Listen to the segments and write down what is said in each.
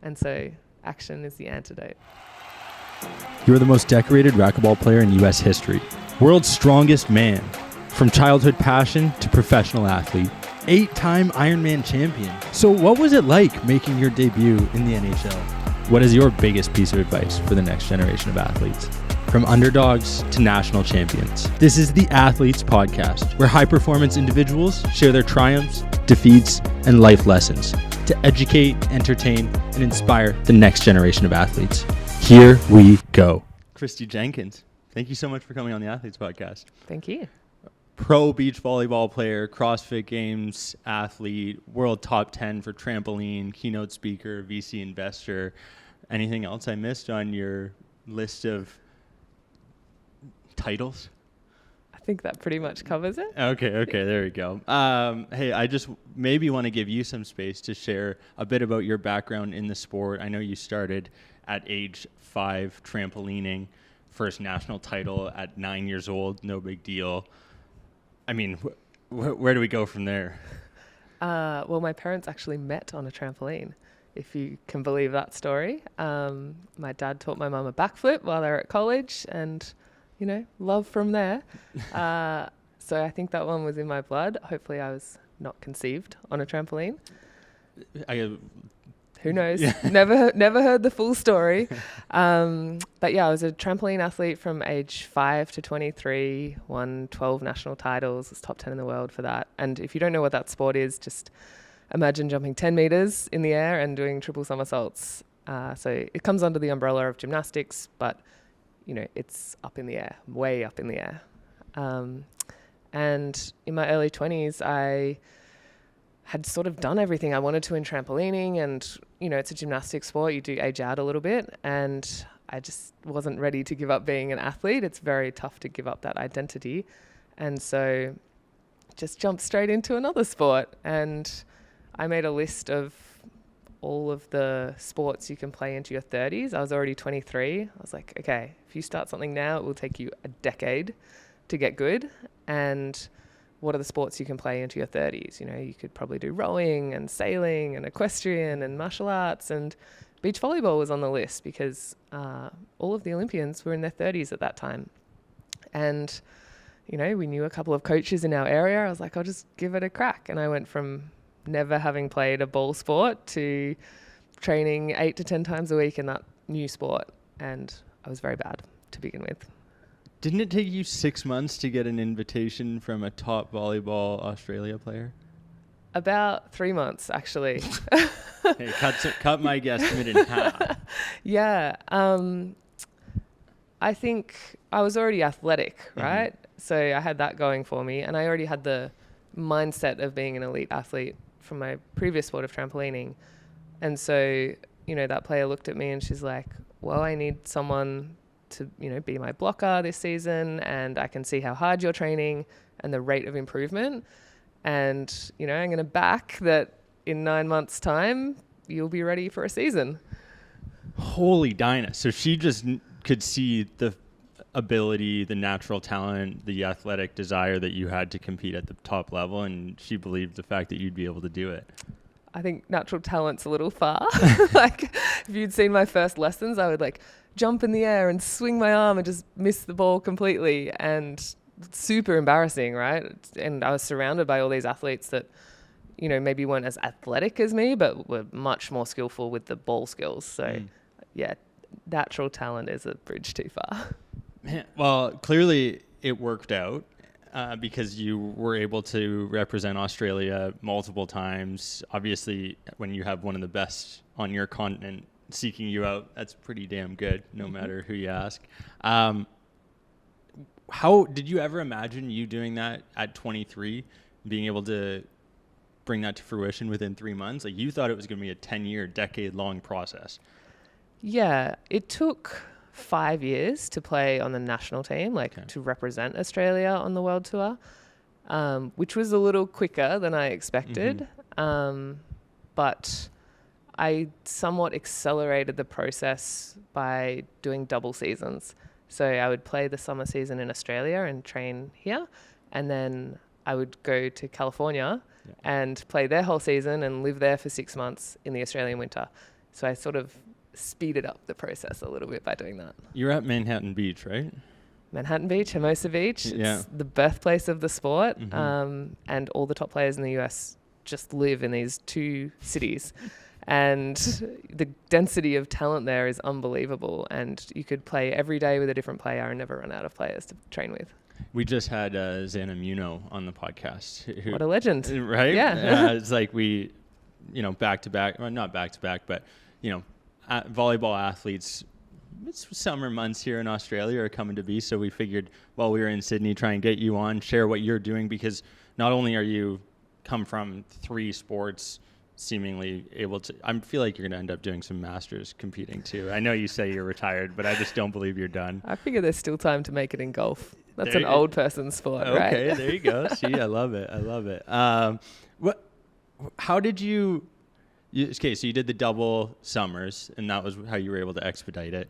And so action is the antidote. You're the most decorated racquetball player in U.S. history. World's strongest man. From childhood passion to professional athlete. 8-time Ironman champion. So what was it like making your debut in the NHL? What is your biggest piece of advice for the next generation of athletes? From underdogs to national champions. This is the Athletes Podcast, where high-performance individuals share their triumphs, defeats, and life lessons to educate, entertain, and inspire the next generation of athletes. Here we go. Christie Jenkins, thank you so much for coming on the Athletes Podcast. Thank you. Pro beach volleyball player, CrossFit Games athlete, world top 10 for trampoline, keynote speaker, VC investor. Anything else I missed on your list of titles? I think that pretty much covers it. Okay, there we go. Hey, I just maybe want to give you some space to share a bit about your background in the sport. I know you started at age 5 trampolining, first national title at 9 years old, no big deal. I mean, where do we go from there? Well, my parents actually met on a trampoline, if you can believe that story. My dad taught my mum a backflip while they were at college, and love from there. So I think that one was in my blood. Hopefully I was not conceived on a trampoline. Who knows? Yeah. Never heard the full story. But yeah, I was a trampoline athlete from age 5 to 23, won 12 national titles, was top 10 in the world for that. And if you don't know what that sport is, just imagine jumping 10 meters in the air and doing triple somersaults. So it comes under the umbrella of gymnastics, but it's up in the air, way up in the air. And in my early 20s, I had sort of done everything I wanted to in trampolining, and, it's a gymnastics sport. You do age out a little bit, and I just wasn't ready to give up being an athlete. It's very tough to give up that identity. And so just jumped straight into another sport. And I made a list of all of the sports you can play into your 30s. I was already 23. I was like, okay, if you start something now, it will take you a decade to get good. And what are the sports you can play into your 30s? You could probably do rowing and sailing and equestrian and martial arts, and beach volleyball was on the list because all of the Olympians were in their 30s at that time. And, we knew a couple of coaches in our area. I was like, I'll just give it a crack. And I went from never having played a ball sport to training 8 to 10 times a week in that new sport. And I was very bad to begin with. Didn't it take you 6 months to get an invitation from a top volleyball Australia player? About 3 months, actually. Hey, cut my guesstimate in half. Yeah. I think I was already athletic, right? Mm-hmm. So I had that going for me. And I already had the mindset of being an elite athlete from my previous sport of trampolining. And so, that player looked at me and she's like, well, I need someone to, be my blocker this season, and I can see how hard you're training and the rate of improvement. And, I'm going to back that in 9 months' time, you'll be ready for a season. Holy Dinah. So she just could see the ability, the natural talent, the athletic desire that you had to compete at the top level, and she believed the fact that you'd be able to do it. I think natural talent's a little far. Like, if you'd seen my first lessons, I would jump in the air and swing my arm and just miss the ball completely, and super embarrassing, right? And I was surrounded by all these athletes that, maybe weren't as athletic as me, but were much more skillful with the ball skills. So yeah, natural talent is a bridge too far. Well, clearly it worked out because you were able to represent Australia multiple times. Obviously, when you have one of the best on your continent seeking you out, that's pretty damn good, no matter who you ask. How did you ever imagine you doing that at 23, being able to bring that to fruition within 3 months? Like, you thought it was going to be a 10-year, decade-long process. Yeah, it took 5 years to play on the national team, toรื่องAustralia on the world tour, which was a little quicker than I expected. But I somewhat accelerated the process by doing double seasons. So I would play the summer season in Australia and train here, and then I would go to California and play their whole season and live there for 6 months in the Australian winter. So I sort of speeded up the process a little bit by doing that. You're at Manhattan Beach, right? Manhattan Beach, Hermosa Beach. Yeah. It's the birthplace of the sport. Mm-hmm. And all the top players in the US just live in these two cities. And the density of talent there is unbelievable. And you could play every day with a different player and never run out of players to train with. We just had Xana Muno on the podcast. What a legend. Right? Yeah. It's like we, back to back, well, not back to back, but, volleyball athletes, it's summer months here in Australia are coming to be. So we figured while we were in Sydney, try and get you on, share what you're doing, because not only are you come from 3 sports, seemingly able to, I feel like you're going to end up doing some masters competing too. I know you say you're retired, but I just don't believe you're done. I figure there's still time to make it in golf. That's an old person sport, right? Okay, there you go. See, I love it. How did you, okay, so you did the double summers, and that was how you were able to expedite it.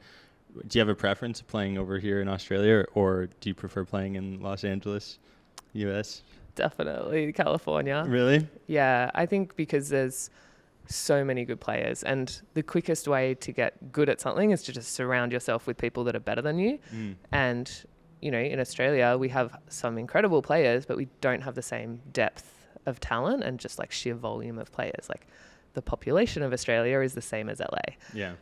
Do you have a preference of playing over here in Australia, or do you prefer playing in Los Angeles, US? Definitely California. Really? Yeah, I think because there's so many good players, and the quickest way to get good at something is to just surround yourself with people that are better than you. And, in Australia, we have some incredible players, but we don't have the same depth of talent and just like sheer volume of players. Like the population of Australia is the same as LA. Yeah.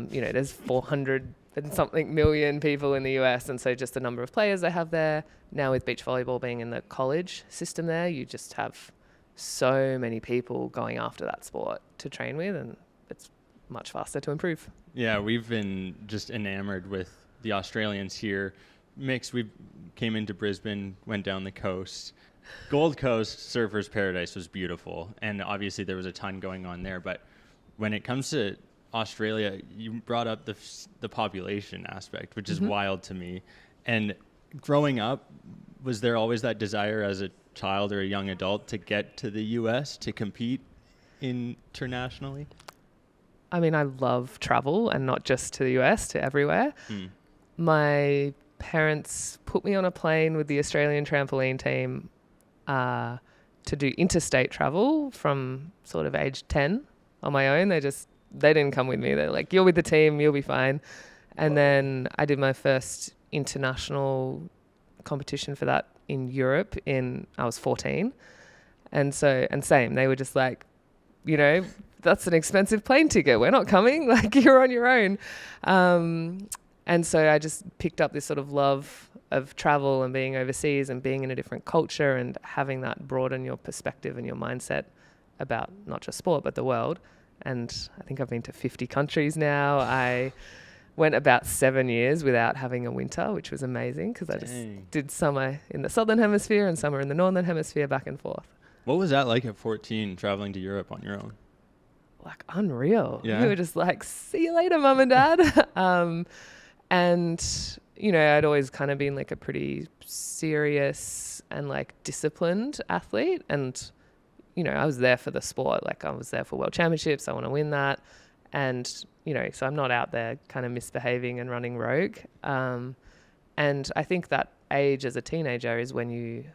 There's 400 and something million people in the US, and so just the number of players they have there. Now with beach volleyball being in the college system there, you just have so many people going after that sport to train with, and it's much faster to improve. Yeah, we've been just enamored with the Australians here. Mixed, we came into Brisbane, went down the coast. Gold Coast, Surfers Paradise was beautiful, and obviously there was a ton going on there, but when it comes to Australia, you brought up the population aspect, which is wild to me. And growing up, was there always that desire as a child or a young adult to get to the US to compete internationally? I mean, I love travel, and not just to the US, to everywhere. My parents put me on a plane with the Australian trampoline team to do interstate travel from sort of age 10 on my own. They didn't come with me. They're like, you're with the team, you'll be fine. And then I did my first international competition for that in Europe I was 14. And same, they were just like, that's an expensive plane ticket. We're not coming. Like, you're on your own. And so I just picked up this sort of love of travel and being overseas and being in a different culture and having that broaden your perspective and your mindset about not just sport, but the world. And I think I've been to 50 countries now. I went about 7 years without having a winter, which was amazing because I just did summer in the southern hemisphere and summer in the northern hemisphere, back and forth. What was that like at 14, traveling to Europe on your own? Like unreal. Yeah. You were just like, see you later, mum and dad. And, I'd always kind of been like a pretty serious and like disciplined athlete. And I was there for the sport. Like I was there for world championships. I want to win that. And, so I'm not out there kind of misbehaving and running rogue. And I think that age as a teenager is when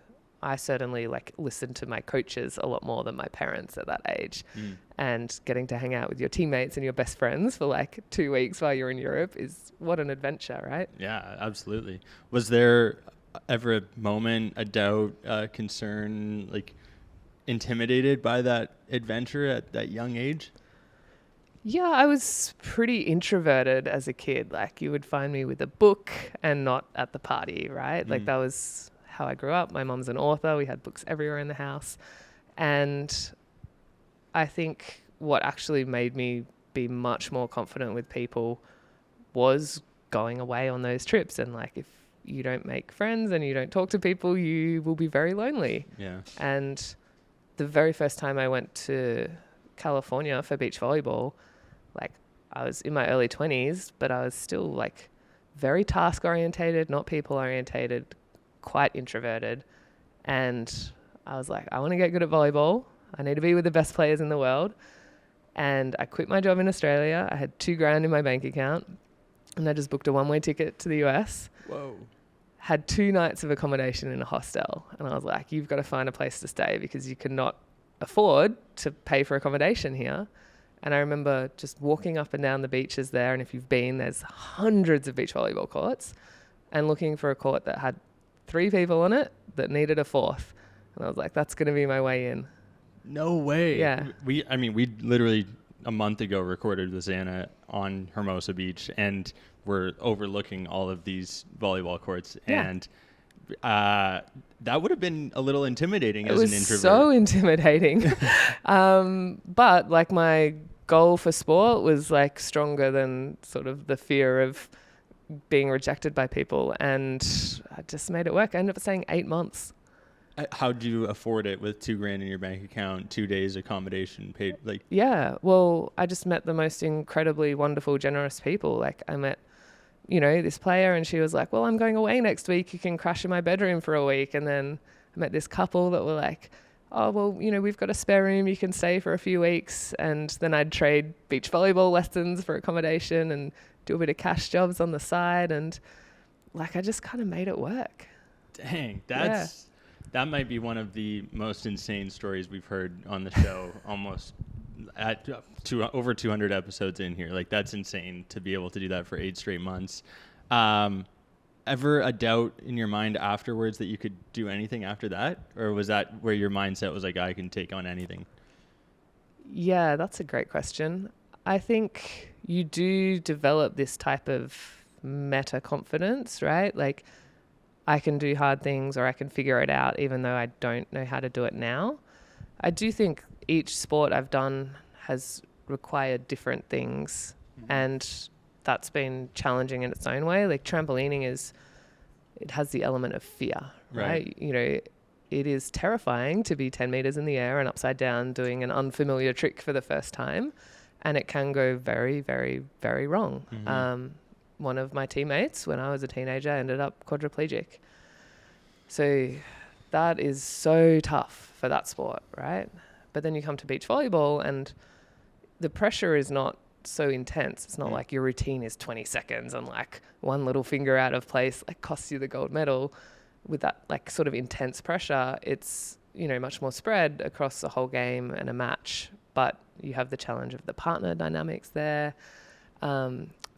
I certainly like listened to my coaches a lot more than my parents at that age. And getting to hang out with your teammates and your best friends for like 2 weeks while you're in Europe is what an adventure, right? Yeah, absolutely. Was there ever a moment, a doubt, a concern, like intimidated by that adventure at that young age? Yeah, I was pretty introverted as a kid. Like you would find me with a book and not at the party, right? Like that was how I grew up. My mom's an author. We had books everywhere in the house. And I think what actually made me be much more confident with people was going away on those trips. And like, if you don't make friends and you don't talk to people, you will be very lonely. Yeah. And the very first time I went to California for beach volleyball, like I was in my early 20s, but I was still like very task orientated, not people orientated, quite introverted. And I was like, I want to get good at volleyball. I need to be with the best players in the world. And I quit my job in Australia. I had $2,000 in my bank account, and I just booked a one-way ticket to the US. Whoa. Had 2 nights of accommodation in a hostel. And I was like, you've got to find a place to stay because you cannot afford to pay for accommodation here. And I remember just walking up and down the beaches there. And if you've been, there's hundreds of beach volleyball courts, and looking for a court that had 3 people on it that needed a 4th. And I was like, that's going to be my way in. No way. Yeah. We literally a month ago recorded with Anna on Hermosa Beach, and we're overlooking all of these volleyball courts. Yeah. And that would have been a little intimidating as an introvert. It was so intimidating. But like my goal for sport was like stronger than sort of the fear of being rejected by people, and I just made it work. I ended up staying 8 months. How'd you afford it with $2,000 in your bank account, 2 days accommodation paid? Yeah, well, I just met the most incredibly wonderful, generous people. Like I met, this player, and she was like, well, I'm going away next week. You can crash in my bedroom for a week. And then I met this couple that were like, oh, well, we've got a spare room. You can stay for a few weeks. And then I'd trade beach volleyball lessons for accommodation and do a bit of cash jobs on the side. And like, I just kind of made it work. Dang, that might be one of the most insane stories we've heard on the show, almost at over 200 episodes in here. Like, that's insane to be able to do that for 8 straight months. Ever a doubt in your mind afterwards that you could do anything after that? Or was that where your mindset was like, I can take on anything? Yeah, that's a great question. I think you do develop this type of metaconfidence, right? Like, I can do hard things, or I can figure it out even though I don't know how to do it now. I do think each sport I've done has required different things, and that's been challenging in its own way. Like trampolining it has the element of fear, right? It is terrifying to be 10 meters in the air and upside down doing an unfamiliar trick for the first time, and it can go very, very, very wrong. One of my teammates, when I was a teenager, ended up quadriplegic. So that is so tough for that sport, right? But then you come to beach volleyball, and the pressure is not so intense. It's not like your routine is 20 seconds and like one little finger out of place like costs you the gold medal. With that like sort of intense pressure, it's much more spread across the whole game and a match, but you have the challenge of the partner dynamics there.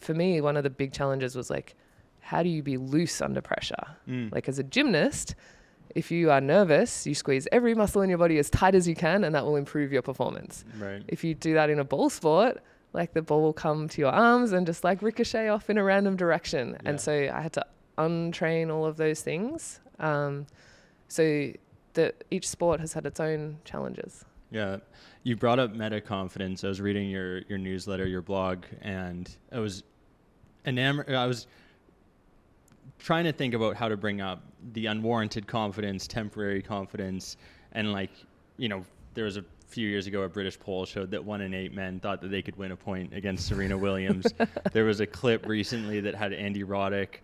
For me, one of the big challenges was like, how do you be loose under pressure? Like as a gymnast, if you are nervous, you squeeze every muscle in your body as tight as you can, and that will improve your performance. Right. If you do that in a ball sport, like the ball will come to your arms and just like ricochet off in a random direction. Yeah. And so I had to untrain all of those things. So each sport has had its own challenges. Yeah. You brought up metaconfidence. I was reading your newsletter, your blog, and I was trying to think about how to bring up the unwarranted confidence, temporary confidence, and there was a few years ago a British poll showed that 1 in 8 men thought that they could win a point against Serena Williams. There was a clip recently that had Andy Roddick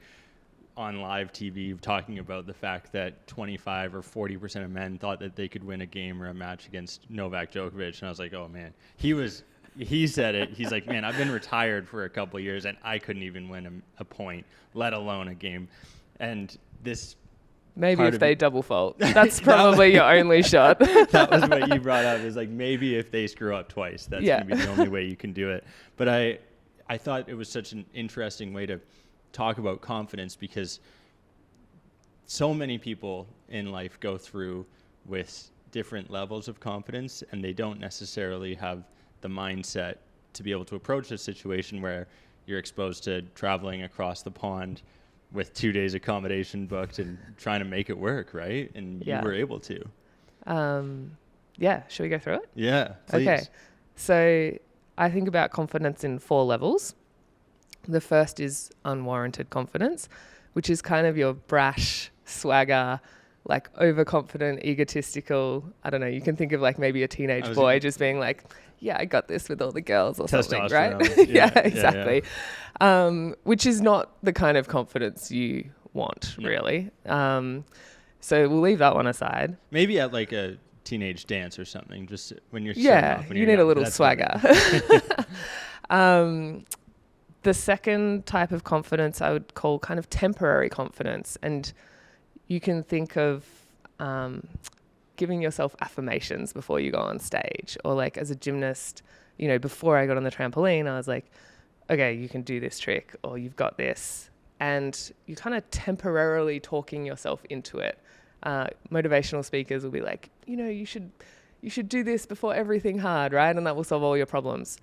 on live TV talking about the fact that 25 or 40% of men thought that they could win a game or a match against Novak Djokovic. And I was like, oh man, he said it. He's like, man, I've been retired for a couple of years and I couldn't even win a point, let alone a game. And this maybe if they double fault, that's probably your only shot. That was what you brought up, is like, maybe if they screw up twice, that's going to be the only way you can do it. But I thought it was such an interesting way to talk about confidence, because so many people in life go through with different levels of confidence, and they don't necessarily have the mindset to be able to approach a situation where you're exposed to traveling across the pond with 2 days accommodation booked and trying to make it work, right? And you were able to. Should we go through it? Yeah, please. Okay. So I think about confidence in 4 levels. The first is unwarranted confidence, which is kind of your brash, swagger, like overconfident, egotistical. I don't know. You can think of like maybe a teenage boy just being like, yeah, I got this with all the girls or something, right? Yeah, exactly. Yeah. Which is not the kind of confidence you want, really. So we'll leave that one aside. Maybe at like a teenage dance or something, just when you're you need a little swagger. The second type of confidence I would call kind of temporary confidence. And you can think of giving yourself affirmations before you go on stage, or like as a gymnast, You know, before I got on the trampoline, I was like, okay, you can do this trick, or you've got this. And you're kind of temporarily talking yourself into it. Motivational speakers will be like, you know, you should do this before everything hard, right? And that will solve all your problems.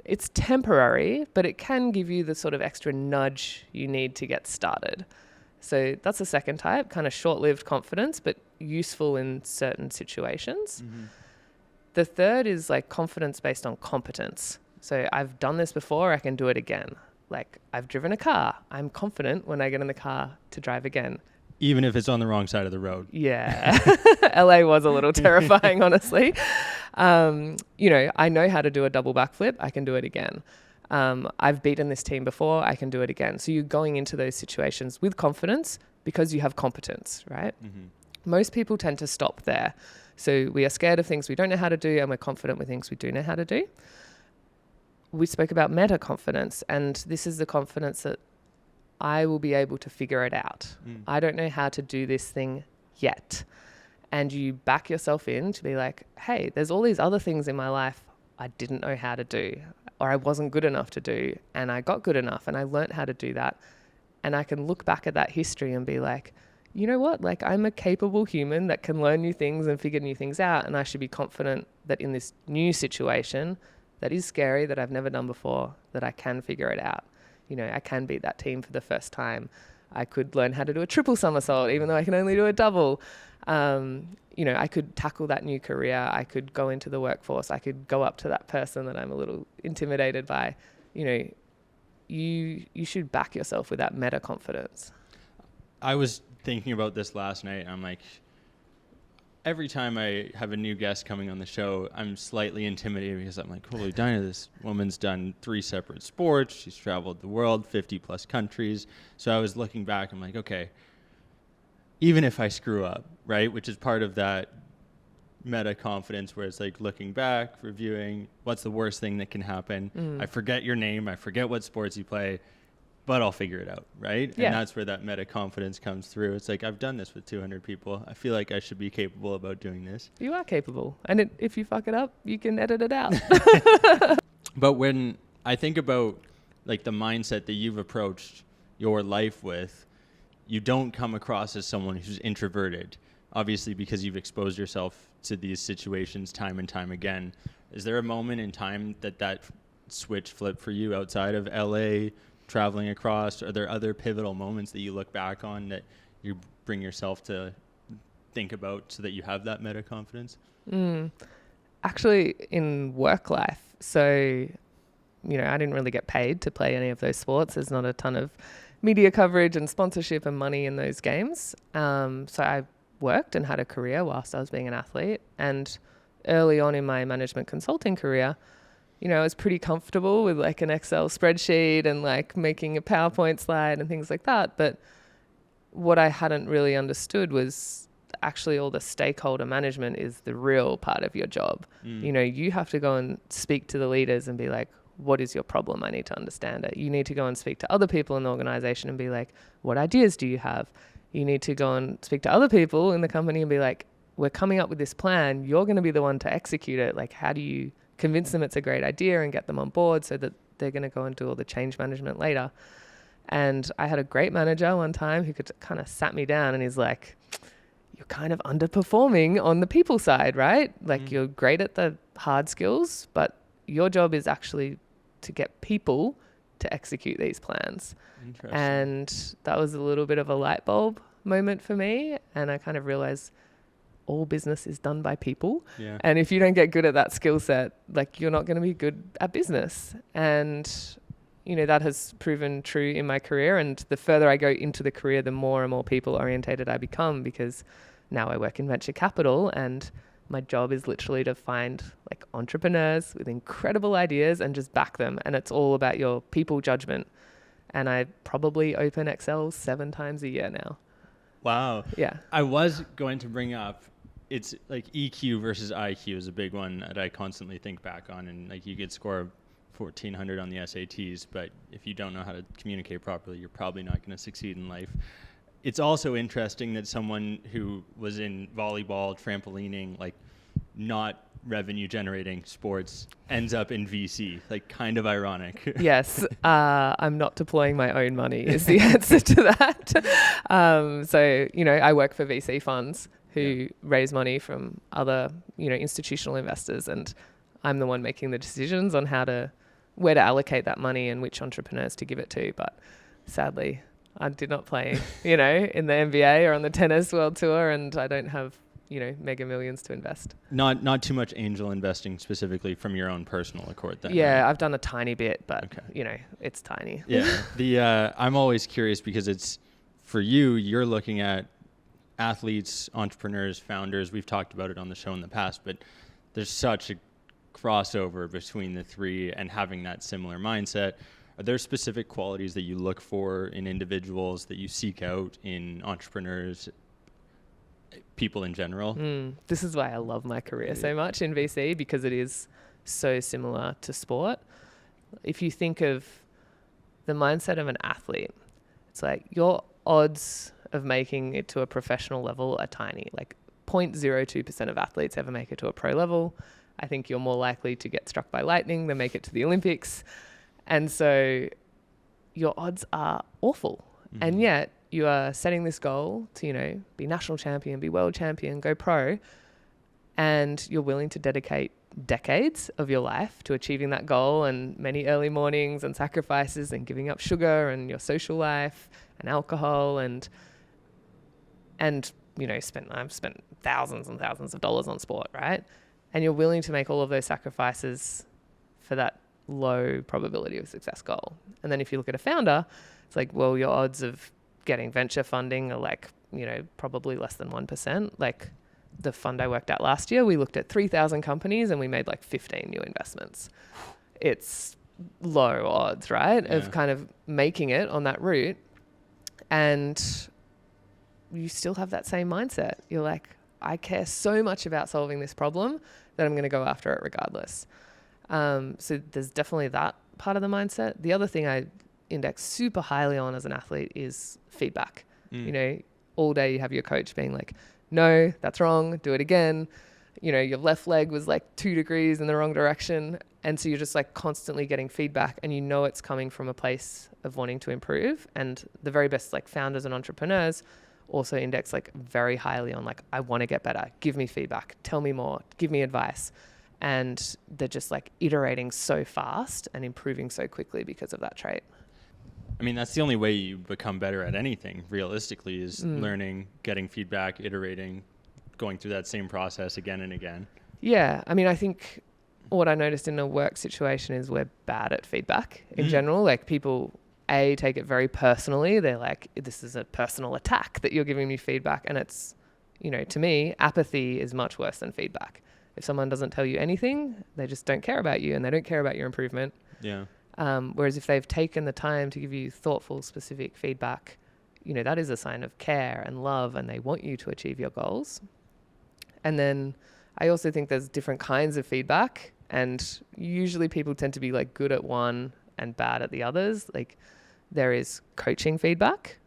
It's temporary, but it can give you the sort of extra nudge you need to get started. So that's the second type, kind of short-lived confidence, but useful in certain situations. Mm-hmm. The third is like confidence based on competence. So I've done this before, I can do it again. Like I've driven a car. I'm confident when I get in the car to drive again. Even if it's on the wrong side of the road. Yeah. LA was a little terrifying, honestly. You know, I know how to do a double backflip. I can do it again. I've beaten this team before. I can do it again. So you're going into those situations with confidence because you have competence, right? Mm-hmm. Most people tend to stop there. So we are scared of things we don't know how to do, and we're confident with things we do know how to do. We spoke about metaconfidence, and this is the confidence that I will be able to figure it out. I don't know how to do this thing yet. And you back yourself in to be like, hey, there's all these other things in my life I didn't know how to do, or I wasn't good enough to do, and I got good enough and I learned how to do that. And I can look back at that history and be like, you know what? Like I'm a capable human that can learn new things and figure new things out. And I should be confident that in this new situation that is scary, that I've never done before, that I can figure it out. You know, I can beat that team for the first time. I could learn how to do a triple somersault, even though I can only do a double. You know, I could tackle that new career. I could go into the workforce. I could go up to that person that I'm a little intimidated by. You know, you should back yourself with that meta confidence. I was thinking about this last night. I'm like, every time I have a new guest coming on the show, I'm slightly intimidated because I'm like, holy Dinah, this woman's done 3 separate sports. She's traveled the world, 50 plus countries. So I was looking back, I'm like, okay, even if I screw up, right, which is part of that meta confidence where it's like looking back, reviewing what's the worst thing that can happen. I forget your name. I forget what sports you play, but I'll figure it out, right? Yeah. And that's where that meta confidence comes through. It's like, I've done this with 200 people. I feel like I should be capable about doing this. You are capable. And if you fuck it up, you can edit it out. But when I think about like the mindset that you've approached your life with, you don't come across as someone who's introverted, obviously because you've exposed yourself to these situations time and time again. Is there a moment in time that switch flipped for you outside of LA, traveling across? Are there other pivotal moments that you look back on that you bring yourself to think about so that you have that meta confidence? Actually, in work life. So, you know, I didn't really get paid to play any of those sports. There's not a ton of media coverage and sponsorship and money in those games. So I worked and had a career whilst I was being an athlete. And early on in my management consulting career, you know, I was pretty comfortable with like an Excel spreadsheet and like making a PowerPoint slide and things like that. But what I hadn't really understood was actually all the stakeholder management is the real part of your job. You know, you have to go and speak to the leaders and be like, what is your problem? I need to understand it. You need to go and speak to other people in the organization and be like, what ideas do you have? You need to go and speak to other people in the company and be like, we're coming up with this plan. You're going to be the one to execute it. Like, how do you convince them it's a great idea and get them on board so that they're going to go and do all the change management later? And I had a great manager one time who could kind of sat me down and he's like, you're kind of underperforming on the people side, right? Like you're great at the hard skills, but your job is actually to get people to execute these plans. And that was a little bit of a light bulb moment for me. And I kind of realized all business is done by people. Yeah. And if you don't get good at that skill set, like you're not going to be good at business. And, you know, that has proven true in my career. And the further I go into the career, the more and more people orientated I become, because now I work in venture capital and my job is literally to find like entrepreneurs with incredible ideas and just back them. And it's all about your people judgment. And I probably open Excel 7 times a year now. Wow. Yeah. I was going to bring up, it's like EQ versus IQ is a big one that I constantly think back on. And like you could score 1,400 on the SATs, but if you don't know how to communicate properly, you're probably not going to succeed in life. It's also interesting that someone who was in volleyball, trampolining, like not revenue generating sports ends up in VC? Like, kind of ironic. Yes, I'm not deploying my own money is the answer to that. So, I work for VC funds who raise money from other, institutional investors, and I'm the one making the decisions on where to allocate that money and which entrepreneurs to give it to. But sadly, I did not play, in the NBA or on the tennis world tour, and I don't have, mega millions to invest. Not too much angel investing specifically from your own personal accord then. Yeah, right? I've done a tiny bit, but it's tiny. Yeah. I'm always curious because it's, for you're looking at athletes, entrepreneurs, founders. We've talked about it on the show in the past, but there's such a crossover between the three, and having that similar mindset. Are there specific qualities that you look for in individuals, that you seek out in entrepreneurs, people in general? This is why I love my career so much in VC, because it is so similar to sport. If you think of the mindset of an athlete, it's like your odds of making it to a professional level are tiny. Like 0.02% of athletes ever make it to a pro level. I think you're more likely to get struck by lightning than make it to the Olympics. And so your odds are awful. Mm-hmm. And yet you are setting this goal to, be national champion, be world champion, go pro. And you're willing to dedicate decades of your life to achieving that goal, and many early mornings and sacrifices and giving up sugar and your social life and alcohol and I've spent thousands and thousands of dollars on sport, right? And you're willing to make all of those sacrifices for that low probability of success goal. And then if you look at a founder, it's like, well, your odds of getting venture funding are like, probably less than 1%. Like the fund I worked at last year, we looked at 3,000 companies and we made like 15 new investments. It's low odds, right? Yeah. Of kind of making it on that route. And you still have that same mindset. You're like, I care so much about solving this problem that I'm going to go after it regardless. So there's definitely that part of the mindset. The other thing I index super highly on as an athlete is feedback. All day you have your coach being like, no, that's wrong, do it again. Your left leg was like 2 degrees in the wrong direction. And so you're just like constantly getting feedback, and it's coming from a place of wanting to improve. And the very best like founders and entrepreneurs also index like very highly on like, I want to get better, give me feedback, tell me more, give me advice. And they're just like iterating so fast and improving so quickly because of that trait. I mean, that's the only way you become better at anything, realistically, is learning, getting feedback, iterating, going through that same process again and again. Yeah. I mean, I think what I noticed in a work situation is we're bad at feedback in general. Like people, take it very personally. They're like, this is a personal attack that you're giving me feedback. And it's, to me, apathy is much worse than feedback. If someone doesn't tell you anything, they just don't care about you and they don't care about your improvement. Yeah. Whereas if they've taken the time to give you thoughtful, specific feedback, that is a sign of care and love, and they want you to achieve your goals. And then I also think there's different kinds of feedback, and usually people tend to be like good at one and bad at the others. Like there is coaching feedback.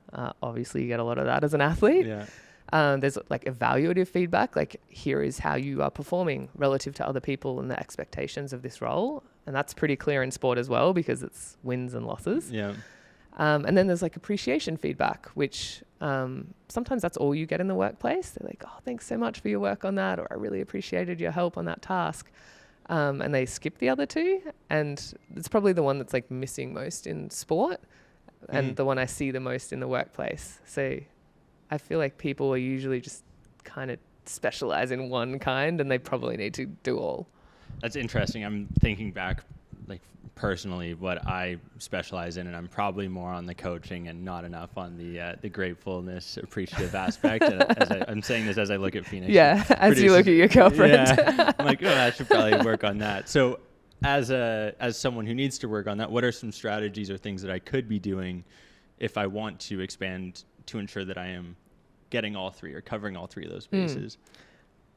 Obviously you get a lot of that as an athlete. Yeah. There's like evaluative feedback, like here is how you are performing relative to other people and the expectations of this role. And that's pretty clear in sport as well, because it's wins and losses. Yeah. And then there's like appreciation feedback, which sometimes that's all you get in the workplace. They're like, oh, thanks so much for your work on that, or I really appreciated your help on that task. And they skip the other two. And it's probably the one that's like missing most in sport and the one I see the most in the workplace. So I feel like people are usually just kind of specialize in one kind, and they probably need to do all. That's interesting. I'm thinking back, like personally, what I specialize in, and I'm probably more on the coaching and not enough on the gratefulness, appreciative aspect. I'm saying this as I look at Phoenix. Yeah, as you look at your girlfriend. Yeah, I'm like, I should probably work on that. So, as someone who needs to work on that, what are some strategies or things that I could be doing if I want to expand to ensure that I am getting all three or covering all three of those bases?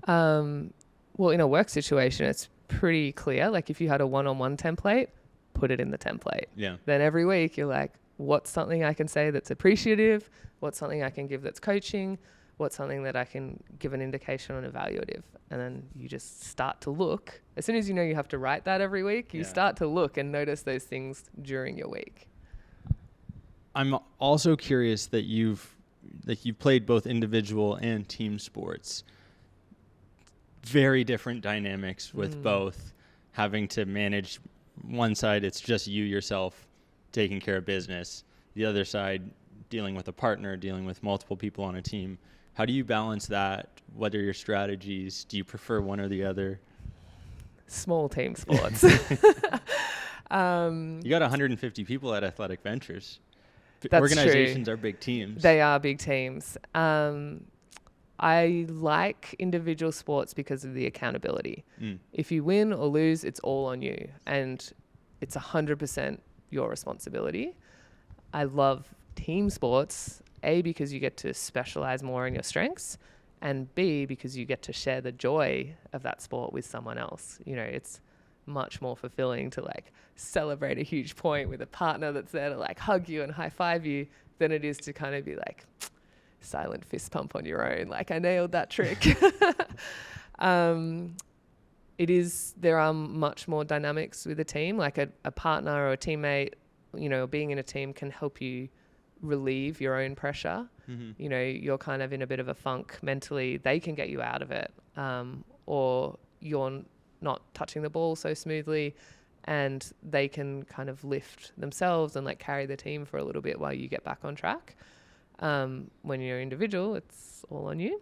Well, in a work situation, it's pretty clear. Like if you had a one-on-one template, put it in the template. Yeah. Then every week you're like, what's something I can say that's appreciative? What's something I can give that's coaching? what's something that I can give an indication on evaluative? And then you just start to look. As soon as you know you have to write that every week, you start to look and notice those things during your week. I'm also curious that you've played both individual and team sports. Very different dynamics with both. Having to manage one side, it's just you yourself taking care of business. The other side, dealing with a partner, dealing with multiple people on a team. How do you balance that? What are your strategies? Do you prefer one or the other? Small team sports. You got 150 people at Athletic Ventures. That's Organizations true. are big teams. They are big teams. I like individual sports because of the accountability. If you win or lose, it's all on you. And it's 100% your responsibility. I love team sports, A, because you get to specialize more in your strengths, and B, because you get to share the joy of that sport with someone else. You know, it's much more fulfilling to like celebrate a huge point with a partner that's there to like hug you and high five you than it is to kind of be like silent fist pump on your own. Like, I nailed that trick. There are much more dynamics with a team, like a partner or a teammate, you know, being in a team can help you relieve your own pressure. You know, you're kind of in a bit of a funk mentally, they can get you out of it. Or you're not touching the ball so smoothly and they can kind of lift themselves and like carry the team for a little bit while you get back on track. When you're individual, it's all on you.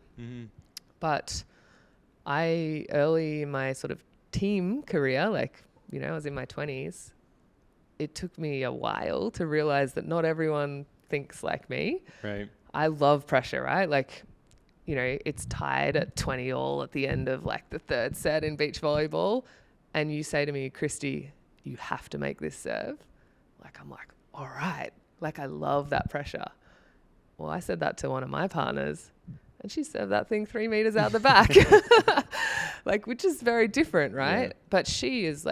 But early in my sort of team career, like, you know, I was in my 20s, it took me a while to realize that not everyone thinks like me. Right. I love pressure, right? Like, you know, it's tied at 20 all at the end of like the third set in beach volleyball. And you say to me, Christie, you have to make this serve. Like, I'm like, all right. Like, I love that pressure. Well, I said that to one of my partners and she served that thing 3 meters out the back. Like, which is very different, right? Yeah. But she was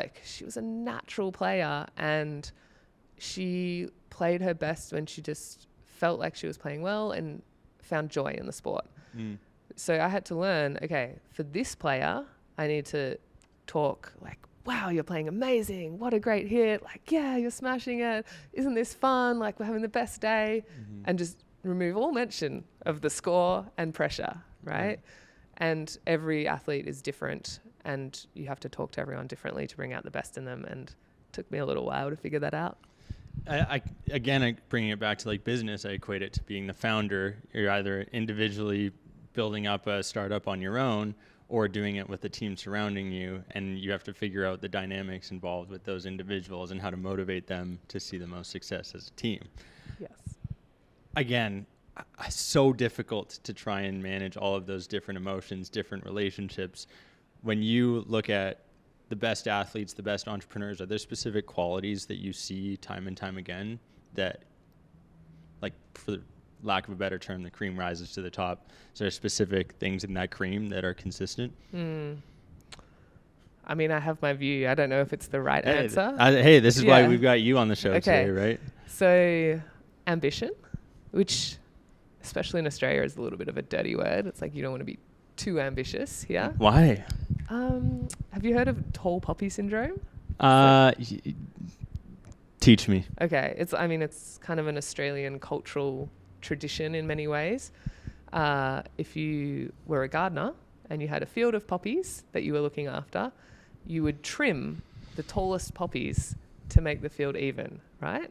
a natural player and she played her best when she just felt like she was playing well and found joy in the sport. So I had to learn, okay, for this player, I need to talk like, wow, you're playing amazing. What a great hit. Like, yeah, you're smashing it. Isn't this fun? Like, we're having the best day. And just remove all mention of the score and pressure, right? And every athlete is different and you have to talk to everyone differently to bring out the best in them. And it took me a little while to figure that out. I bringing it back to like business, I equate it to being the founder. You're either individually building up a startup on your own or doing it with the team surrounding you, and you have to figure out the dynamics involved with those individuals and how to motivate them to see the most success as a team. Yes. Again, so difficult to try and manage all of those different emotions, different relationships. When you look at the best athletes, the best entrepreneurs, are there specific qualities that you see time and time again that, like, for lack of a better term, the cream rises to the top? Is there specific things in that cream that are consistent? I mean, I have my view. I don't know if it's the right answer. This is why we've got you on the show today, right? So, ambition, which, especially in Australia, is a little bit of a dirty word. It's like you don't want to be too ambitious here. Why? Have you heard of tall poppy syndrome? Teach me. Okay. It's kind of an Australian cultural tradition in many ways. If you were a gardener and you had a field of poppies that you were looking after, you would trim the tallest poppies to make the field even, right?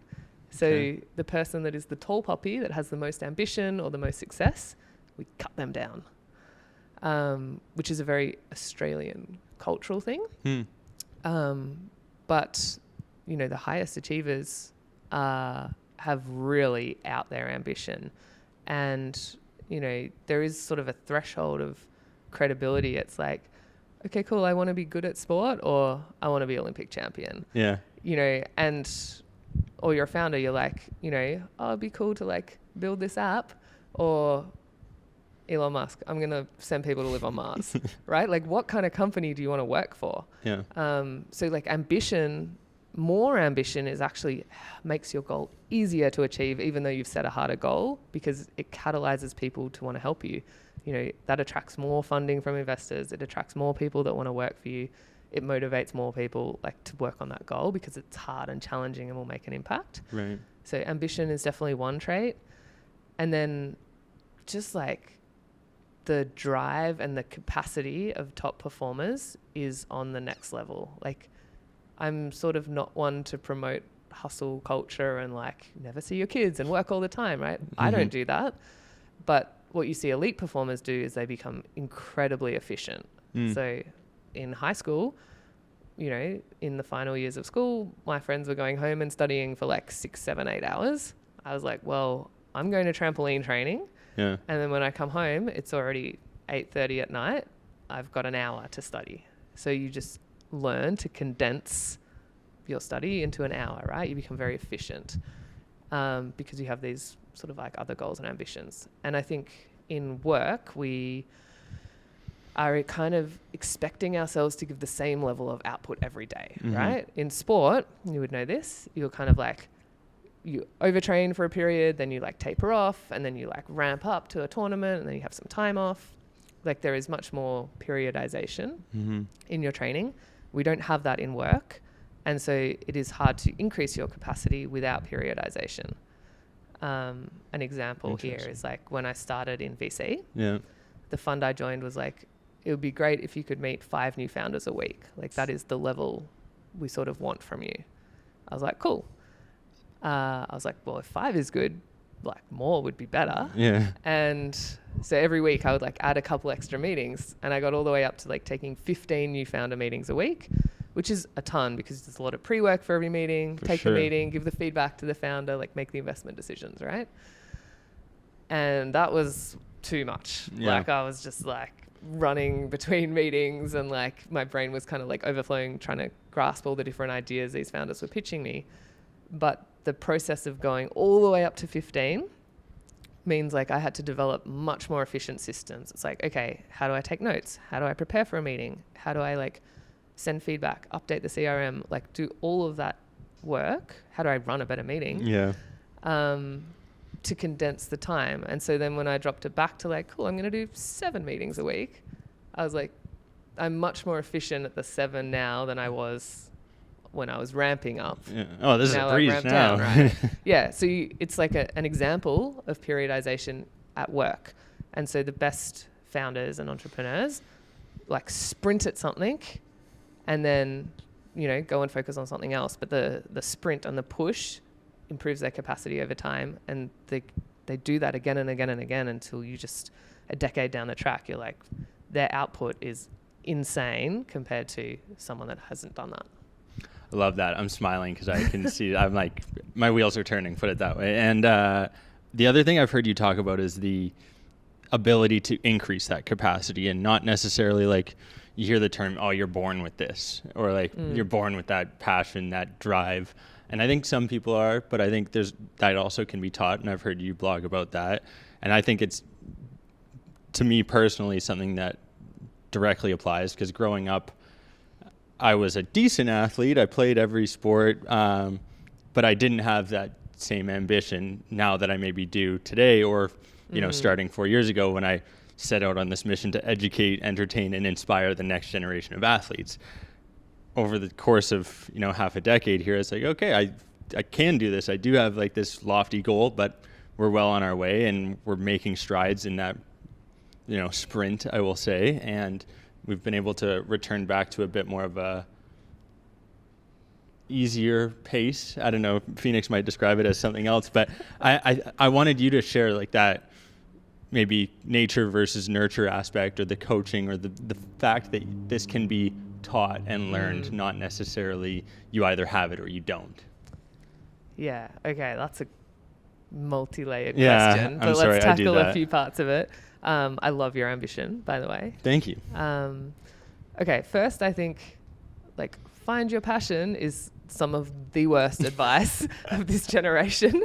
So the person that is the tall poppy that has the most ambition or the most success, we cut them down, which is a very Australian cultural thing. But, you know, the highest achievers have really out there ambition. And, you know, there is sort of a threshold of credibility. It's like, okay, cool, I want to be good at sport or I want to be Olympic champion. Yeah. You know, or you're a founder, you're like, you know, oh, it'd be cool to like build this app, or Elon Musk, I'm going to send people to live on Mars, right? Like, what kind of company do you want to work for? Yeah. So like ambition more ambition is actually makes your goal easier to achieve, even though you've set a harder goal, because it catalyzes people to want to help you. You know, that attracts more funding from investors. It attracts more people that want to work for you. It motivates more people like to work on that goal because it's hard and challenging and will make an impact. Right. So ambition is definitely one trait. And then just like the drive and the capacity of top performers is on the next level. Like, I'm sort of not one to promote hustle culture and like never see your kids and work all the time, right? Mm-hmm. I don't do that. But what you see elite performers do is they become incredibly efficient. So in high school, you know, in the final years of school, my friends were going home and studying for like 6, 7, 8 hours. I was like, well, I'm going to trampoline training. Yeah. And then when I come home, it's already 8:30 at night. I've got an hour to study. So you just learn to condense your study into an hour, right? You become very efficient because you have these sort of like other goals and ambitions. And I think in work, we are kind of expecting ourselves to give the same level of output every day, right? In sport, you would know this, you're kind of like, you overtrain for a period, then you like taper off, and then you like ramp up to a tournament, and then you have some time off. Like, there is much more periodization in your training. We don't have that in work. And so it is hard to increase your capacity without periodization. An example here is like when I started in VC, the fund I joined was like, it would be great if you could meet 5 new founders a week. Like, that is the level we sort of want from you. I was like, cool. I was like, well, if 5 is good, like more would be better. Yeah. And so every week I would like add a couple extra meetings, and I got all the way up to like taking 15 new founder meetings a week, which is a ton because there's a lot of pre-work for every meeting, the meeting, give the feedback to the founder, like make the investment decisions, right? And that was too much. Yeah. Like, I was just like running between meetings, and like my brain was kind of like overflowing, trying to grasp all the different ideas these founders were pitching me. But the process of going all the way up to 15 means like I had to develop much more efficient systems. It's like, okay, how do I take notes? How do I prepare for a meeting? How do I like send feedback, update the CRM, like do all of that work? How do I run a better meeting? Yeah. To condense the time. And so then when I dropped it back to like, cool, I'm going to do 7 meetings a week, I was like, I'm much more efficient at the 7 now than I was when I was ramping up. Yeah. Oh, this now is a breeze now. Down, right? Yeah. So it's like an example of periodization at work. And so the best founders and entrepreneurs like sprint at something and then, you know, go and focus on something else. But the sprint and the push improves their capacity over time. And they do that again and again and again until you just, a decade down the track, you're like, their output is insane compared to someone that hasn't done that. I love that. I'm smiling because I can see, I'm like, my wheels are turning, put it that way. And the other thing I've heard you talk about is the ability to increase that capacity, and not necessarily like you hear the term, oh, you're born with this, or like you're born with that passion, that drive. And I think some people are, but I think that also can be taught. And I've heard you blog about that. And I think it's, to me personally, something that directly applies, because growing up, I was a decent athlete. I played every sport, but I didn't have that same ambition now that I maybe do today, or, you know, starting 4 years ago when I set out on this mission to educate, entertain, and inspire the next generation of athletes. Over the course of, you know, half a decade here, it's like, okay, I can do this. I do have like this lofty goal, but we're well on our way, and we're making strides in that, you know, sprint, I will say. And we've been able to return back to a bit more of a easier pace. I don't know, Phoenix might describe it as something else, but I wanted you to share like that maybe nature versus nurture aspect, or the coaching, or the fact that this can be taught and learned, not necessarily you either have it or you don't. Yeah, okay, that's a multi-layered question, but let's tackle a few parts of it. I love your ambition, by the way. Thank you. Okay, first, I think like find your passion is some of the worst advice of this generation.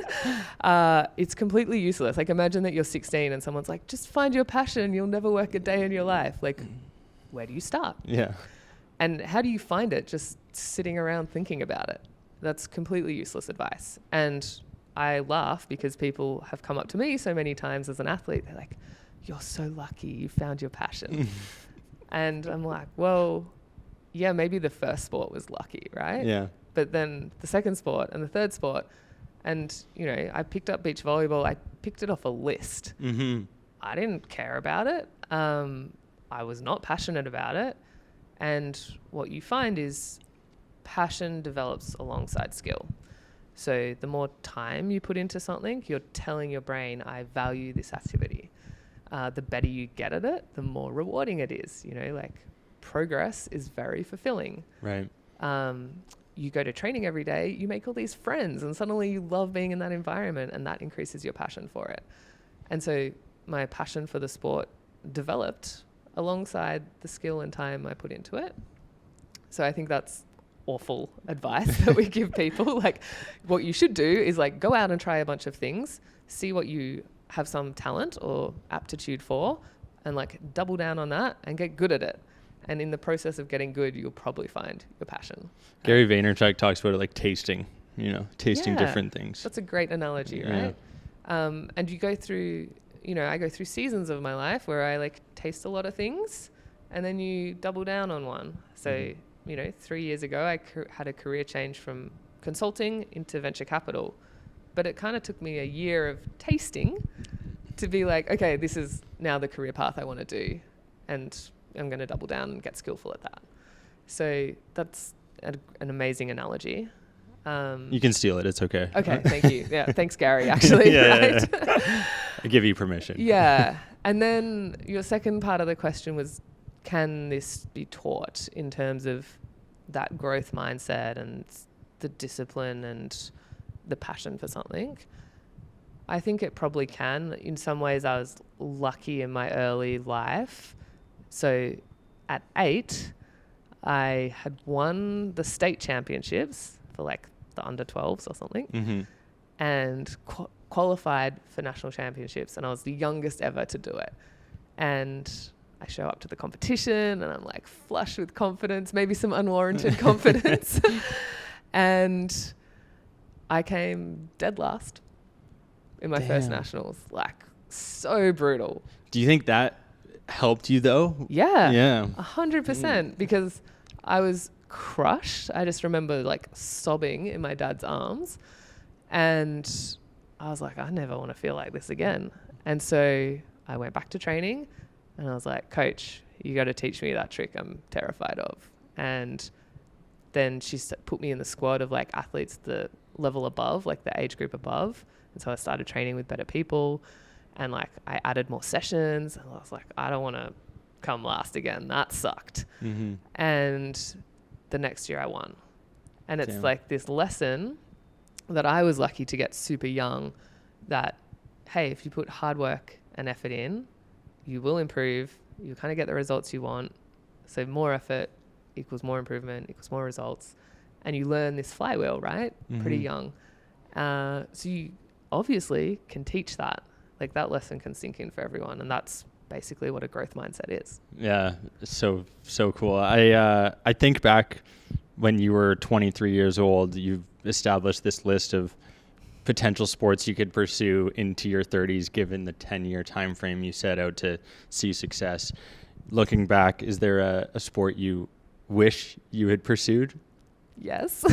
It's completely useless. Like, imagine that you're 16 and someone's like, just find your passion, you'll never work a day in your life. Like, where do you start? Yeah. And how do you find it? Just sitting around thinking about it. that's completely useless advice. And I laugh because people have come up to me so many times as an athlete. They're like, you're so lucky you found your passion. And I'm like, well, yeah, maybe the first sport was lucky, right? Yeah. But then the second sport and the third sport, and, you know, I picked up beach volleyball. I picked it off a list. I didn't care about it. I was not passionate about it. And what you find is passion develops alongside skill. So the more time you put into something, you're telling your brain, I value this activity. The better you get at it, the more rewarding it is. You know, like progress is very fulfilling. Right. You go to training every day, you make all these friends, and suddenly you love being in that environment, and that increases your passion for it. And so my passion for the sport developed alongside the skill and time I put into it. So I think that's awful advice that we give people. Like, what you should do is like go out and try a bunch of things, see what you have some talent or aptitude for, and like double down on that and get good at it. And in the process of getting good, you'll probably find your passion. Gary Vaynerchuk talks about it like tasting, you know, tasting different things. That's a great analogy, right? And you go through, you know, I go through seasons of my life where I like taste a lot of things, and then you double down on one. So, you know, 3 years ago, I had a career change from consulting into venture capital. But it kind of took me a year of tasting to be like, okay, this is now the career path I want to do. And I'm going to double down and get skillful at that. So that's an amazing analogy. You can steal it. It's okay. Okay, thank you. Yeah, thanks, Gary, actually. Yeah. I give you permission. Yeah. And then your second part of the question was, can this be taught in terms of that growth mindset and the discipline and the passion for something? I think it probably can. In some ways, I was lucky in my early life. So at 8, I had won the state championships for like the under 12s or something, and qualified for national championships. And I was the youngest ever to do it. And I show up to the competition and I'm like flush with confidence, maybe some unwarranted confidence. And I came dead last in my first nationals. Like, so brutal. Do you think that helped you though? Yeah. 100%, because I was crushed. I just remember like sobbing in my dad's arms, and I was like, I never want to feel like this again. And so I went back to training and I was like, Coach, you got to teach me that trick I'm terrified of. And then she put me in the squad of like athletes the level above, like the age group above. And so I started training with better people, and like I added more sessions, and I was like, I don't want to come last again. That sucked. And the next year I won. And it's like this lesson that I was lucky to get super young, that, hey, if you put hard work and effort in, you will improve. You kind of get the results you want. So more effort equals more improvement, equals more results. And you learn this flywheel, right? Pretty young. So you obviously can teach that. Like, that lesson can sink in for everyone. And that's basically what a growth mindset is. Yeah. So cool. I think back when you were 23 years old, you've established this list of potential sports you could pursue into your 30s, given the 10-year time frame you set out to see success. Looking back, is there a sport you wish you had pursued? Yes.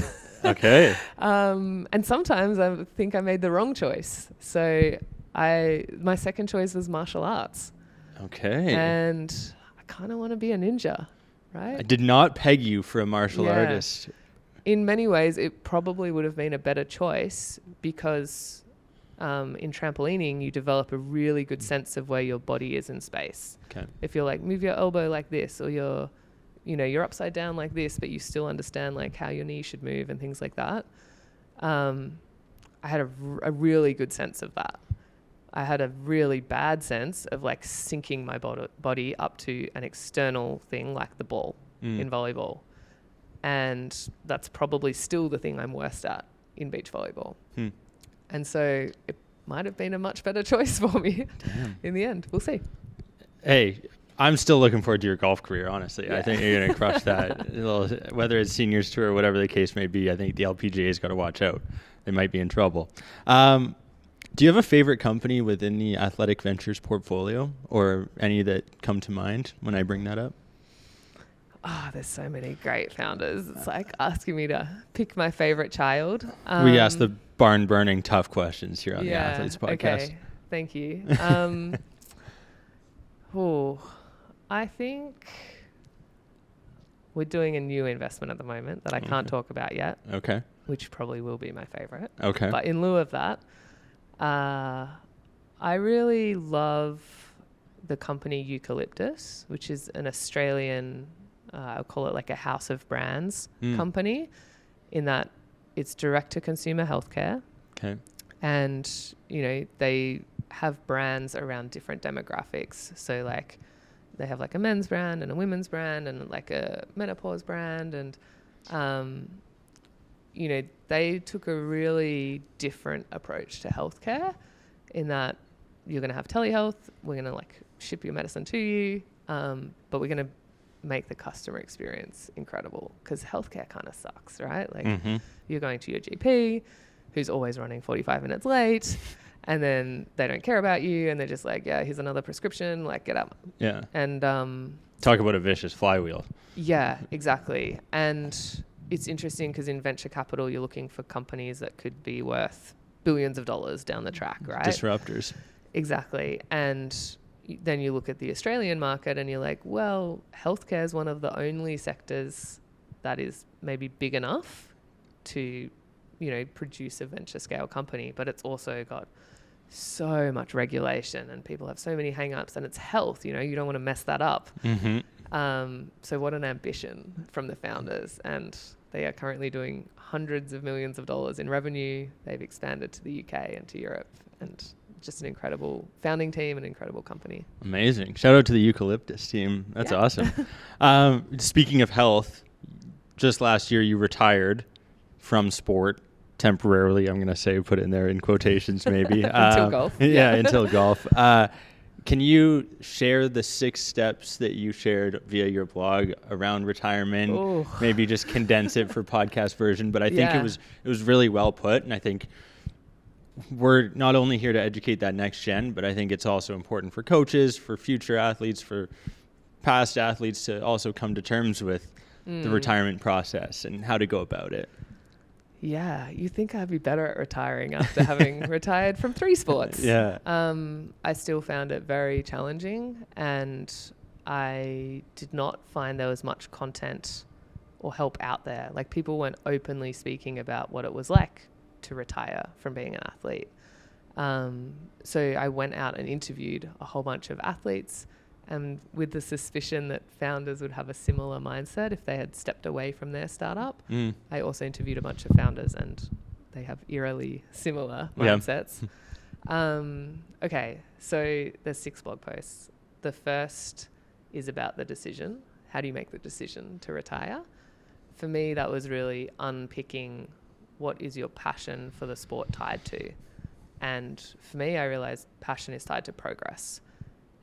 Okay. And sometimes I think I made the wrong choice. So my second choice was martial arts. Okay. And I kind of want to be a ninja, right? I did not peg you for a martial artist. In many ways, it probably would have been a better choice, because in trampolining, you develop a really good sense of where your body is in space. Okay. If you're like, move your elbow like this, or you're upside down like this, but you still understand like how your knee should move and things like that. I had a really good sense of that. I had a really bad sense of like sinking my body up to an external thing like the ball in volleyball. And that's probably still the thing I'm worst at in beach volleyball. And so it might have been a much better choice for me in the end. We'll see. Hey, I'm still looking forward to your golf career, honestly. Yeah. I think you're going to crush that. Whether it's seniors tour or whatever the case may be, I think the LPGA's got to watch out. They might be in trouble. Do you have a favorite company within the Athletic Ventures portfolio, or any that come to mind when I bring that up? Oh, there's so many great founders. It's like asking me to pick my favorite child. We ask the barn-burning tough questions here on the Athletes Podcast. Okay, thank you. I think we're doing a new investment at the moment that I can't talk about yet. Okay. Which probably will be my favorite. Okay. But in lieu of that, I really love the company Eucalyptus, which is an Australian, I'll call it like a house of brands company, in that it's direct-to-consumer healthcare. Okay. And, they have brands around different demographics. So, like, they have like a men's brand and a women's brand and like a menopause brand. And, they took a really different approach to healthcare, in that you're going to have telehealth. We're going to like ship your medicine to you. But we're going to make the customer experience incredible, because healthcare kind of sucks, right? Like you're going to your GP, who's always running 45 minutes late, and then they don't care about you, and they're just like, yeah, here's another prescription, like, get up. Yeah. And talk about a vicious flywheel. Yeah, exactly. And it's interesting because in venture capital, you're looking for companies that could be worth billions of dollars down the track, right? Disruptors. Exactly. And then you look at the Australian market and you're like, well, healthcare is one of the only sectors that is maybe big enough to, produce a venture scale company, but it's also got so much regulation and people have so many hang-ups, and it's health, you don't want to mess that up. So what an ambition from the founders, and they are currently doing hundreds of millions of dollars in revenue. They've expanded to the UK and to Europe, and just an incredible founding team and incredible company. Amazing. Shout out to the Eucalyptus team. That's awesome. Speaking of health, just last year you retired from sport temporarily. I'm going to say, put it in there in quotations maybe. Until golf. Yeah, until golf. Can you share the 6 steps that you shared via your blog around retirement? Ooh. Maybe just condense it for podcast version, but I think it was really well put, and I think we're not only here to educate that next gen, but I think it's also important for coaches, for future athletes, for past athletes to also come to terms with the retirement process and how to go about it. Yeah, you think I'd be better at retiring after having retired from 3 sports. Yeah. I still found it very challenging, and I did not find there was much content or help out there. Like, people weren't openly speaking about what it was like to retire from being an athlete. So I went out and interviewed a whole bunch of athletes, and with the suspicion that founders would have a similar mindset if they had stepped away from their startup. I also interviewed a bunch of founders, and they have eerily similar mindsets. Okay, so there's 6 blog posts. The first is about the decision. How do you make the decision to retire? For me, that was really unpicking what is your passion for the sport tied to. And for me, I realized passion is tied to progress.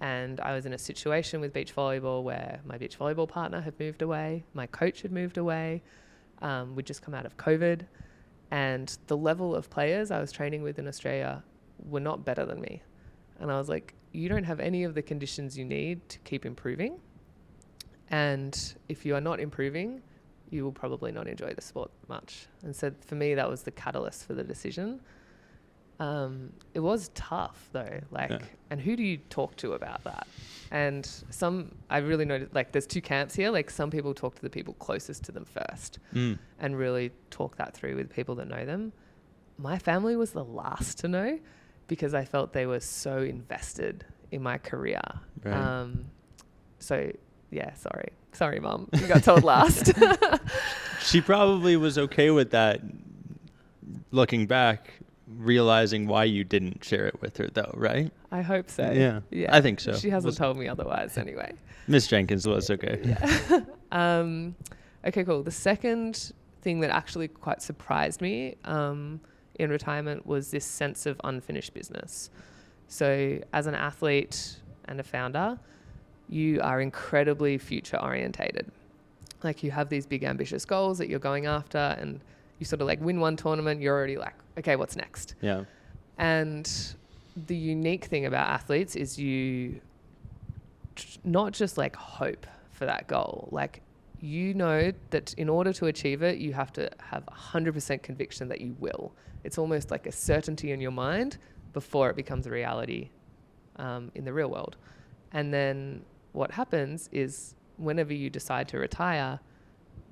And I was in a situation with beach volleyball where my beach volleyball partner had moved away, my coach had moved away, we'd just come out of COVID, and the level of players I was training with in Australia were not better than me. And I was like, you don't have any of the conditions you need to keep improving. And if you are not improving, you will probably not enjoy the sport much. And so for me, that was the catalyst for the decision. It was tough though, and who do you talk to about that? And I really noticed, like, there's 2 camps here. Like, some people talk to the people closest to them first and really talk that through with people that know them. My family was the last to know, because I felt they were so invested in my career. Right. So yeah, sorry mom, you got told last. She probably was okay with that, looking back, realizing why you didn't share it with her though, right? I hope so. Yeah. I think so. She hasn't told me otherwise anyway. Miss Jenkins was okay. Yeah. Okay, cool. The second thing that actually quite surprised me in retirement was this sense of unfinished business. So as an athlete and a founder, you are incredibly future orientated. Like you have these big ambitious goals that you're going after, and you sort of like win one tournament, you're already like, okay, what's next? Yeah. And the unique thing about athletes is you not just like hope for that goal. Like, you know that in order to achieve it, you have to have 100% conviction that you will. It's almost like a certainty in your mind before it becomes a reality in the real world. And then what happens is whenever you decide to retire,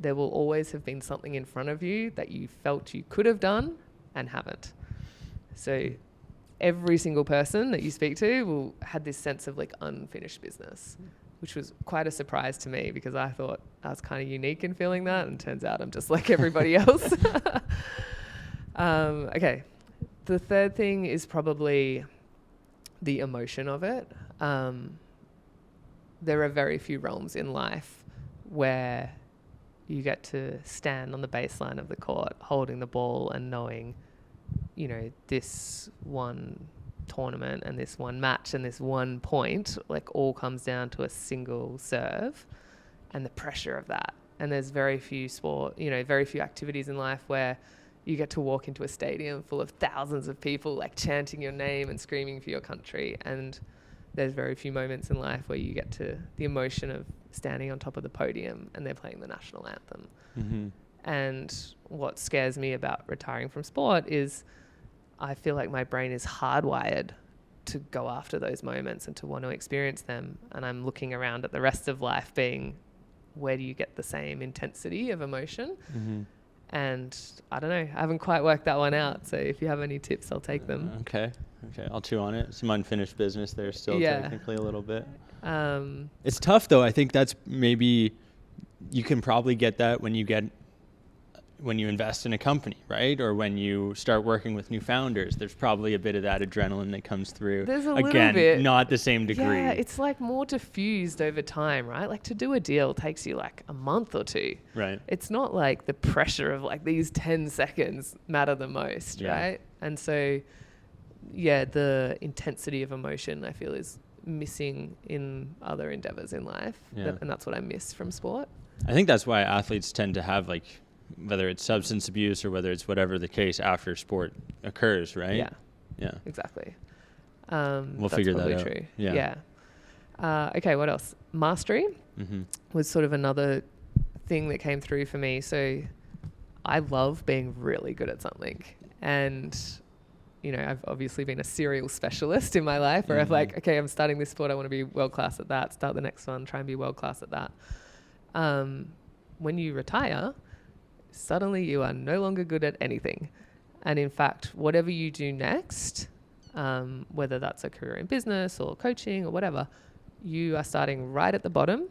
there will always have been something in front of you that you felt you could have done and haven't. So every single person that you speak to will had this sense of like unfinished business, which was quite a surprise to me because I thought I was kind of unique in feeling that, and turns out I'm just like everybody else. Okay. The third thing is probably the emotion of it. There are very few realms in life where you get to stand on the baseline of the court holding the ball and knowing, you know, this one tournament and this one match and this one point like all comes down to a single serve and the pressure of that. And there's very few very few activities in life where you get to walk into a stadium full of thousands of people like chanting your name and screaming for your country. And there's very few moments in life where you get to the emotion of standing on top of the podium and they're playing the national anthem. Mm-hmm. And what scares me about retiring from sport is I feel like my brain is hardwired to go after those moments and to want to experience them. And I'm looking around at the rest of life being, where do you get the same intensity of emotion? Mm-hmm. And I don't know, I haven't quite worked that one out. So if you have any tips, I'll take them. Okay, I'll chew on it. Some unfinished business there still, technically a little bit. It's tough though. I think that's maybe, you can probably get that when you invest in a company, right? Or when you start working with new founders, there's probably a bit of that adrenaline that comes through. There's a little bit. Not the same degree. Yeah, it's like more diffused over time, right? Like to do a deal takes you like a month or two. Right. It's not like the pressure of like these 10 seconds matter the most, right? And so, yeah, the intensity of emotion I feel is missing in other endeavors in life. Yeah. And that's what I miss from sport. I think that's why athletes tend to have like, whether it's substance abuse or whether it's whatever the case after sport occurs, right? Yeah. Exactly. We'll figure that out. True. Yeah. Okay, what else? Mastery Mm-hmm. was sort of another thing that came through for me. So I love being really good at something. And, you know, I've obviously been a serial specialist in my life where I've like, okay, I'm starting this sport, I want to be world class at that, start the next one, try and be world class at that. When you retire, suddenly you are no longer good at anything. And in fact, whatever you do next, whether that's a career in business or coaching or whatever, you are starting right at the bottom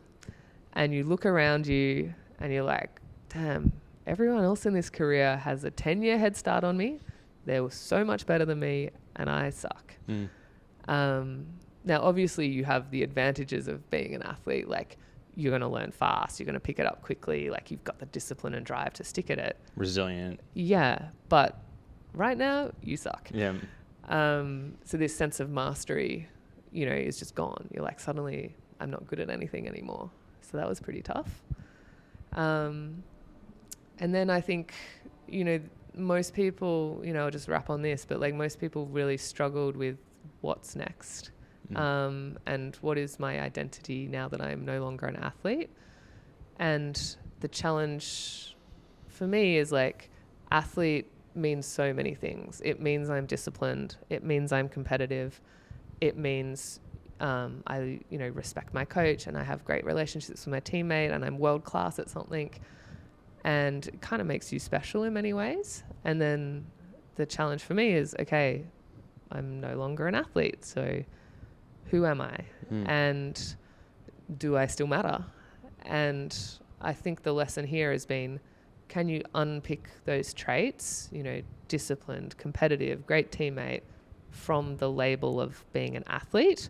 and you look around you and you're like, damn, everyone else in this career has a 10-year head start on me. They're so much better than me and I suck. Now, obviously you have the advantages of being an athlete, like you're going to learn fast, you're going to pick it up quickly, like you've got the discipline and drive to stick at it. Resilient. Yeah, but right now you suck. Yeah. So this sense of mastery, you know, is just gone. You're like, suddenly I'm not good at anything anymore. So that was pretty tough. And then I think, you know, most people, you know, I'll just wrap on this, but like most people really struggled with what's next. And what is my identity now that I'm no longer an athlete? And the challenge for me is like, athlete means so many things. It means I'm disciplined. It means I'm competitive. It means I, you know, respect my coach and I have great relationships with my teammate and I'm world class at something. And it kind of makes you special in many ways. And then the challenge for me is, okay, I'm no longer an athlete. So who am I? And do I still matter? And I think the lesson here has been, can you unpick those traits, you know, disciplined, competitive, great teammate, from the label of being an athlete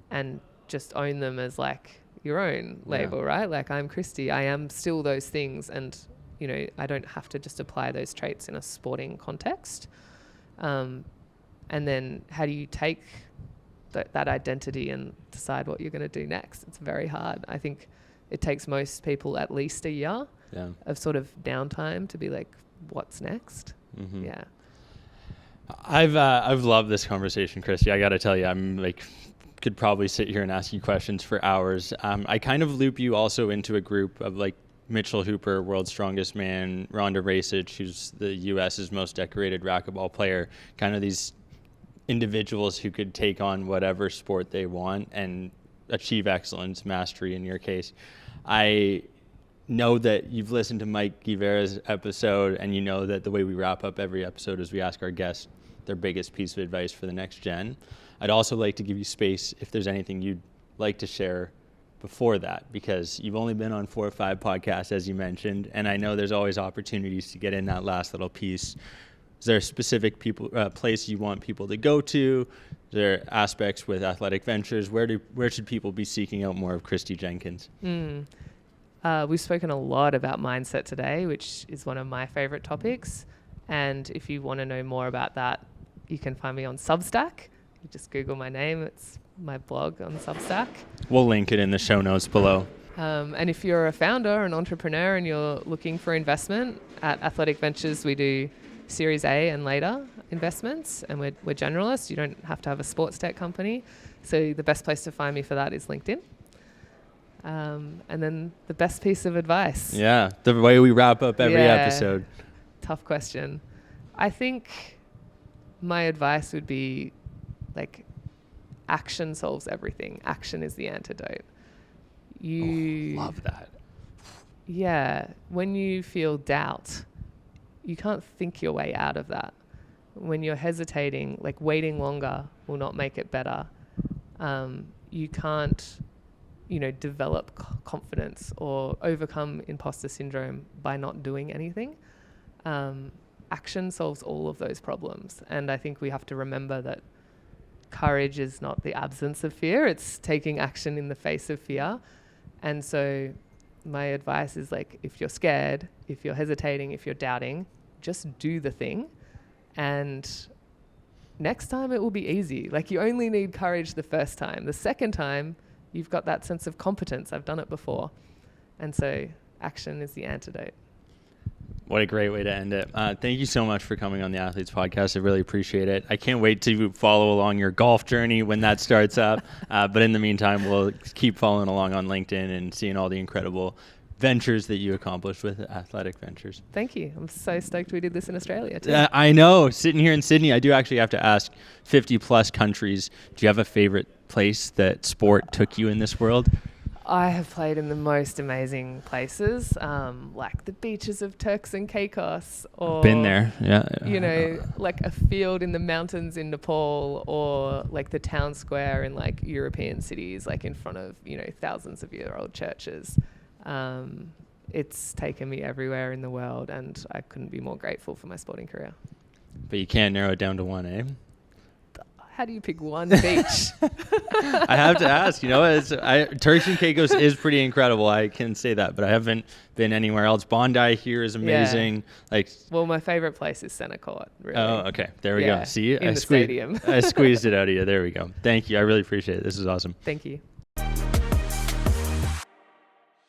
and just own them as like your own label, right? Like, I'm Christie, I am still those things. And, you know, I don't have to just apply those traits in a sporting context. And then how do you take that identity and decide what you're going to do next. It's very hard. I think it takes most people at least a year of sort of downtime to be like, what's next? Mm-hmm. Yeah. I've loved this conversation, Christie. I got to tell you, I'm like, could probably sit here and ask you questions for hours. I kind of loop you also into a group of like Mitchell Hooper, world's strongest man, Ronda Rousey, who's the U.S.'s most decorated racquetball player, kind of these individuals who could take on whatever sport they want and achieve excellence, mastery in your case. I know that you've listened to Mike Guevara's episode, and you know that the way we wrap up every episode is we ask our guests their biggest piece of advice for the next gen. I'd also like to give you space if there's anything you'd like to share before that, because you've only been on 4 or 5 podcasts, as you mentioned, and I know there's always opportunities to get in that last little piece. Is there a specific place you want people to go to? Is there aspects with Athletic Ventures? Where should people be seeking out more of Christie Jenkins? We've spoken a lot about mindset today, which is one of my favorite topics. And if you want to know more about that, you can find me on Substack. You just Google my name. It's my blog on Substack. We'll link it in the show notes below. And if you're a founder, an entrepreneur, and you're looking for investment, at Athletic Ventures, we do Series A and later investments, and we're generalists. You don't have to have a sports tech company. So the best place to find me for that is LinkedIn. And then the best piece of advice. Yeah, the way we wrap up every episode. Tough question. I think my advice would be like, action solves everything. Action is the antidote. Love that. Yeah. When you feel doubt, you can't think your way out of that. When you're hesitating, like waiting longer will not make it better. You can't, develop confidence or overcome imposter syndrome by not doing anything. Action solves all of those problems. And I think we have to remember that courage is not the absence of fear. It's taking action in the face of fear. And so my advice is like, if you're scared, if you're hesitating, if you're doubting, just do the thing. And next time it will be easy. Like, you only need courage the first time. The second time, you've got that sense of competence. I've done it before. And so action is the antidote. What a great way to end it. Thank you so much for coming on the Athletes Podcast. I really appreciate it. I can't wait to follow along your golf journey when that starts up. But in the meantime, we'll keep following along on LinkedIn and seeing all the incredible ventures that you accomplished with Athletic Ventures. Thank you. I'm so stoked we did this in Australia too. I know. Sitting here in Sydney, I do actually have to ask, 50 plus countries, do you have a favorite place that sport took you in this world? I have played in the most amazing places, like the beaches of Turks and Caicos, or been there, yeah. Like a field in the mountains in Nepal, or like the town square in like European cities, like in front of thousands of year old churches. It's taken me everywhere in the world, and I couldn't be more grateful for my sporting career. But you can't narrow it down to one, eh? How do you pick one beach? I have to ask, Turks and Caicos is pretty incredible. I can say that, but I haven't been anywhere else. Bondi here is amazing. Yeah. Well, my favorite place is Center Court, really. Oh, okay. There we go. See, in the stadium. I squeezed it out of you. There we go. Thank you. I really appreciate it. This is awesome. Thank you.